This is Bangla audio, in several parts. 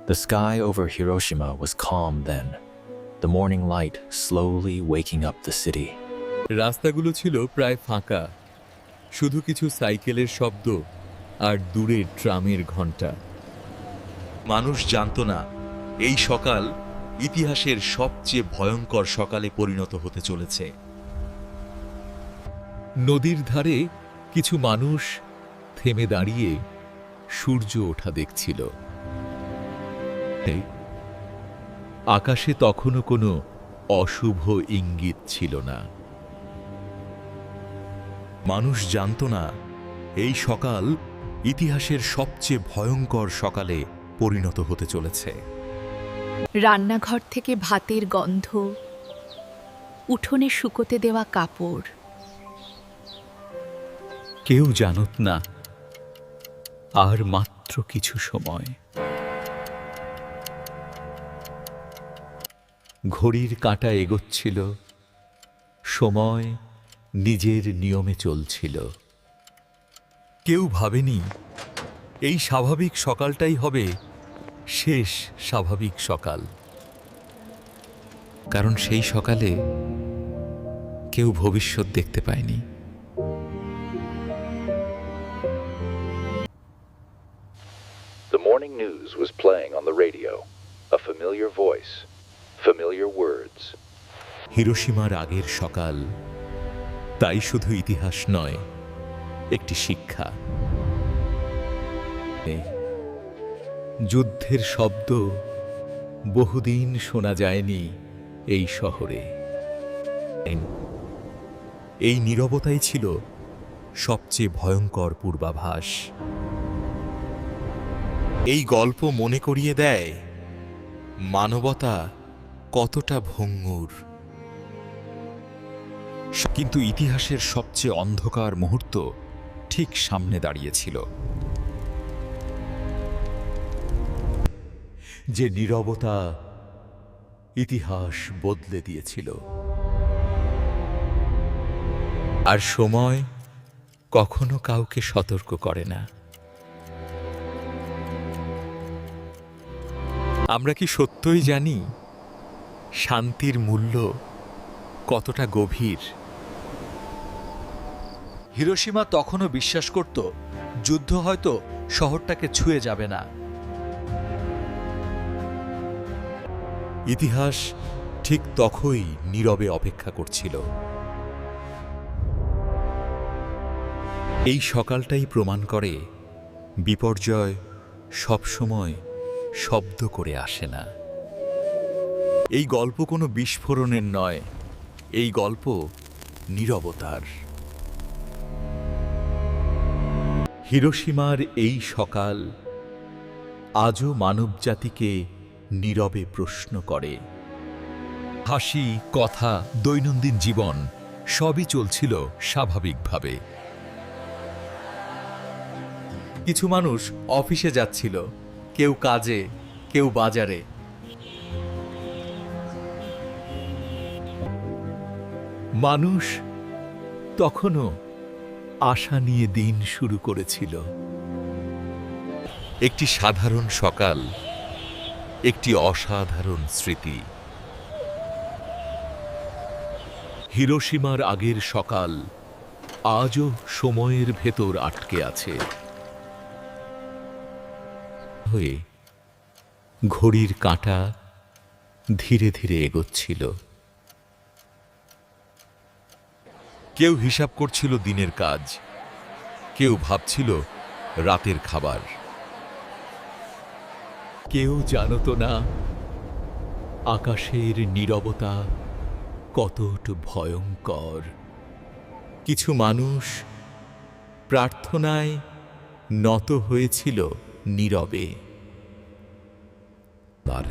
The sky over Hiroshima was calm then, the morning light slowly waking up the city. রাস্তাগুলো ছিল প্রায় ফাঁকা, শুধু কিছু সাইকেলের শব্দ আর দূরের ট্রামের ঘণ্টা। মানুষ জানত না এই সকাল ইতিহাসের সবচেয়ে ভয়ঙ্কর সকালে পরিণত হতে চলেছে। নদীর ধারে কিছু মানুষ থেমে দাঁড়িয়ে সূর্য ওঠা দেখছিল। আকাশে তখনও কোনো অশুভ ইঙ্গিত ছিল না। মানুষ জানত না এই সকাল ইতিহাসের সবচেয়ে ভয়ঙ্কর সকালে পরিণত হতে চলেছে। রান্নাঘর থেকে ভাতের গন্ধ, উঠোনে শুকোতে দেওয়া কাপড়। কেউ জানত না আর মাত্র কিছু সময়। ঘড়ির কাঁটা এগোচ্ছিল, সময় নিজের নিয়মে চলছিল। কেউ ভাবেনি এই স্বাভাবিক সকালটাই হবে শেষ স্বাভাবিক সকাল, কারণ সেই সকালে কেউ ভবিষ্যৎ দেখতে পায়নি। The morning news was playing on the radio. A familiar voice, familiar words. হিরোশিমার আগের সকাল, তাই শুধু ইতিহাস নয়, একটি শিক্ষা। যুদ্ধের শব্দ বহুদিন শোনা যায়নি এই শহরে। এই নীরবতাই ছিল সবচেয়ে ভয়ঙ্কর পূর্বাভাস। এই গল্প মনে করিয়ে দেয় মানবতা কতটা ভঙ্গুর। কিন্তু ইতিহাসের সবচেয়ে অন্ধকার মুহূর্ত ঠিক সামনে দাঁড়িয়েছিল। যে নীরবতা ইতিহাস বদলে দিয়েছিল। আর সময় কখনো কাউকে সতর্ক করে না। আমরা কি সত্যই জানি শান্তির মূল্য কতটা গভীর? হিরোশিমা তখনও বিশ্বাস করত যুদ্ধ হয়তো শহরটাকে ছুঁয়ে যাবে না। ইতিহাস ঠিক তখনই নীরবে অপেক্ষা করছিল। এই সকালটাই প্রমাণ করে বিপর্যয় সবসময় শব্দ করে আসে না। এই গল্প কোনো বিস্ফোরণের নয়, এই গল্প নীরবতার। হিরোশিমার এই সকাল আজও মানবজাতিকে নীরবে প্রশ্ন করে। হাসি, কথা, দৈনন্দিন জীবন সবই চলছিল স্বাভাবিকভাবে। কিছু মানুষ অফিসে যাচ্ছিল, কেউ কাজে, কেউ বাজারে। মানুষ তখনও আশা নিয়ে দিন শুরু করেছিল। একটি সাধারণ সকাল, একটি অসাধারণ স্মৃতি। হিরোশিমার আগের সকাল আজও সময়ের ভেতর আটকে আছে। হয়ে ঘড়ির কাঁটা ধীরে ধীরে এগোচ্ছিল। কেউ হিসাব করছিল দিনের কাজ, কেউ ভাবছিল রাতের খাবার। কেউ জানত না আকাশের নীরবতা কতটা ভয়ঙ্কর। কিছু মানুষ প্রার্থনায় নত হয়েছিল নীরবে। আর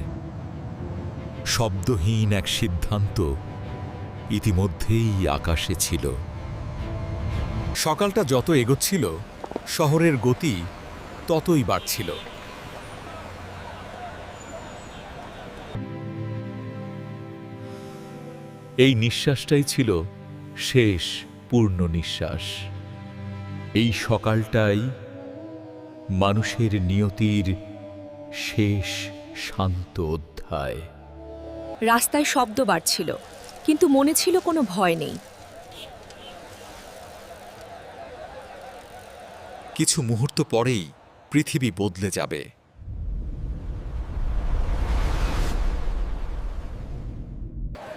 শব্দহীন এক সিদ্ধান্ত ইতিমধ্যেই আকাশে ছিল। সকালটা যত এগোচ্ছিল, শহরের গতি ততই বাড়ছিল। এই নিঃশ্বাসটাই ছিল শেষ পূর্ণ নিঃশ্বাস। এই সকালটাই মানুষের নিয়তির শেষ শান্ত অধ্যায়। রাস্তায় শব্দ বাড়ছিল, কিন্তু মনে ছিল কোনো ভয় নেই। কিছু মুহূর্ত পরেই পৃথিবী বদলে যাবে।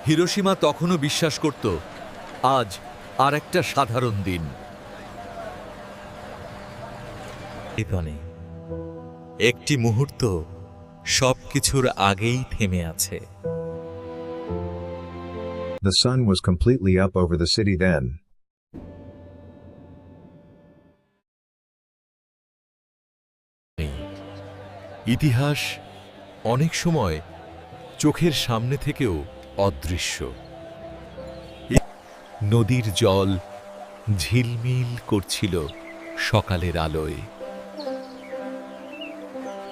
হিরোশিমা তখনও বিশ্বাস করত আজ আর একটা সাধারণ দিন। এখানে একটি মুহূর্ত সবকিছুর আগেই থেমে আছে। The sun was completely up over the city then. ইতিহাস অনেক সময় চোখের সামনে থেকেও অদৃশ্য। নদীর জল ঝিলমিল করছিল সকালের আলোয়।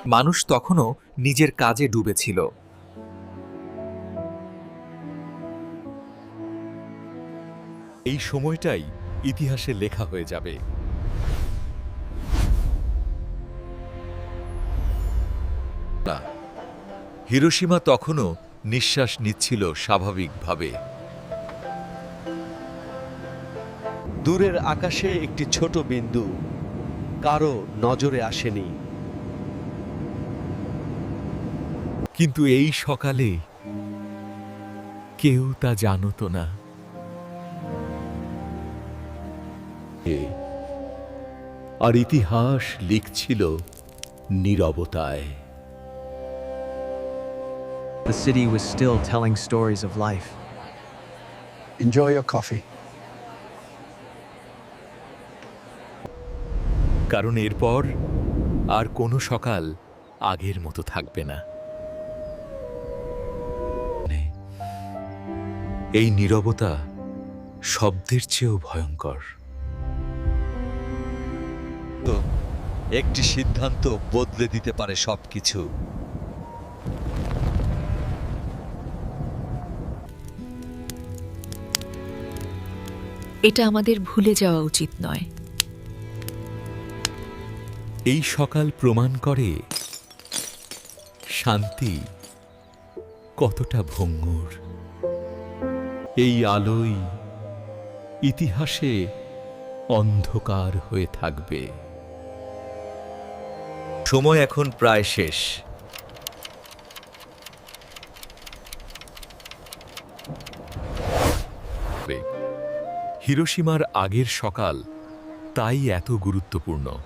মানুষ তখনও নিজের কাজে ডুবেছিল। এই সময়টাই ইতিহাসে লেখা হয়ে যাবে। হিরোশিমা তখনও নিঃশ্বাস নিচ্ছিল স্বাভাবিকভাবে। দূরের আকাশে একটি ছোট বিন্দু কারো নজরে আসেনি। কিন্তু এই সকালে কেউ তা জানত না। আর ইতিহাস লিখছিল নীরবতায়। The city was still telling stories of life. Enjoy your coffee. কারণ এরপর আর কোনো সকাল আগের মতো থাকবে না। এই নীরবতা শব্দের চেয়েও ভয়ঙ্কর। একটি সিদ্ধান্ত বদলে দিতে পারে সবকিছু। এটা আমাদের ভুলে যাওয়া উচিত নয়। এই সকাল প্রমাণ করে শান্তি কতটা ভঙ্গুর। এই আলোই ইতিহাসে অন্ধকার হয়ে থাকবে। সময় এখন প্রায় শেষ। হিরোশিমার আগের সকাল তাই এত গুরুত্বপূর্ণ।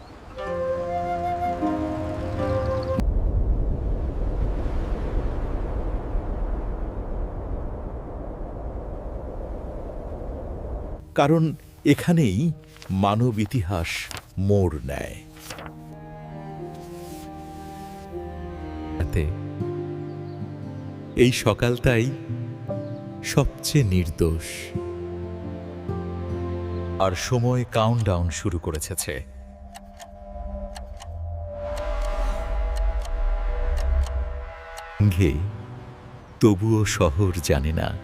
কারণ এখানেই মানব ইতিহাস মোড় নেয়। এই সকালটাই সবচেয়ে নির্দোষ। আর সময় কাউন্টডাউন শুরু করেছে। তবুও শহর জানে না।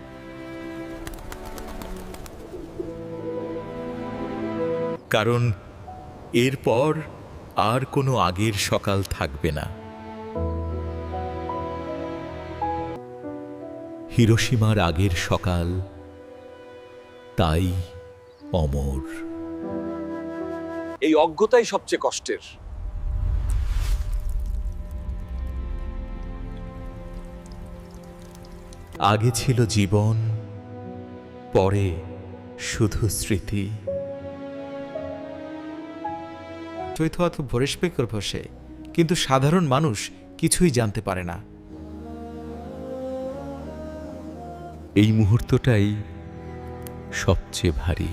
কারণ এরপর আর কোনো আগের সকাল থাকবে না। হিরোশিমার আগের সকাল তাই অমর। এই অজ্ঞতাই সবচেয়ে কষ্টের। আগে ছিল জীবন, পরে শুধু স্মৃতি। হয়তো ভরেশপেকর বসে, কিন্তু সাধারণ মানুষ কিছুই জানতে পারে না। এই মুহূর্তটাই সবচেয়ে ভারী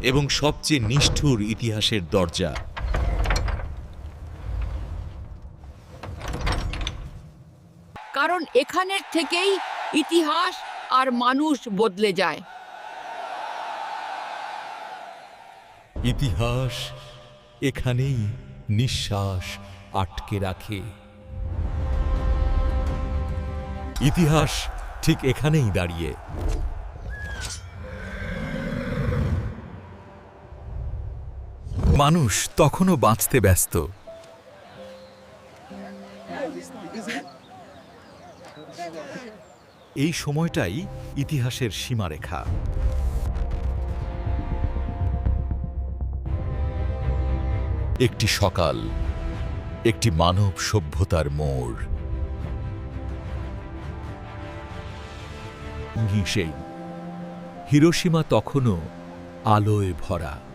এবং সবচেয়ে নিষ্ঠুর ইতিহাসের দরজা। কারণ এখানের থেকেই ইতিহাস আর মানুষ বদলে যায়। ইতিহাস এখানেই নিঃশ্বাস আটকে রাখে। ইতিহাস ঠিক এখানেই দাঁড়িয়ে। মানুষ তখনও বাঁচতে ব্যস্ত। এই সময়টাই ইতিহাসের সীমারেখা। একটি সকাল, একটি মানব সভ্যতার মোড়। সেই হিরোশিমা তখনও আলোয় ভরা।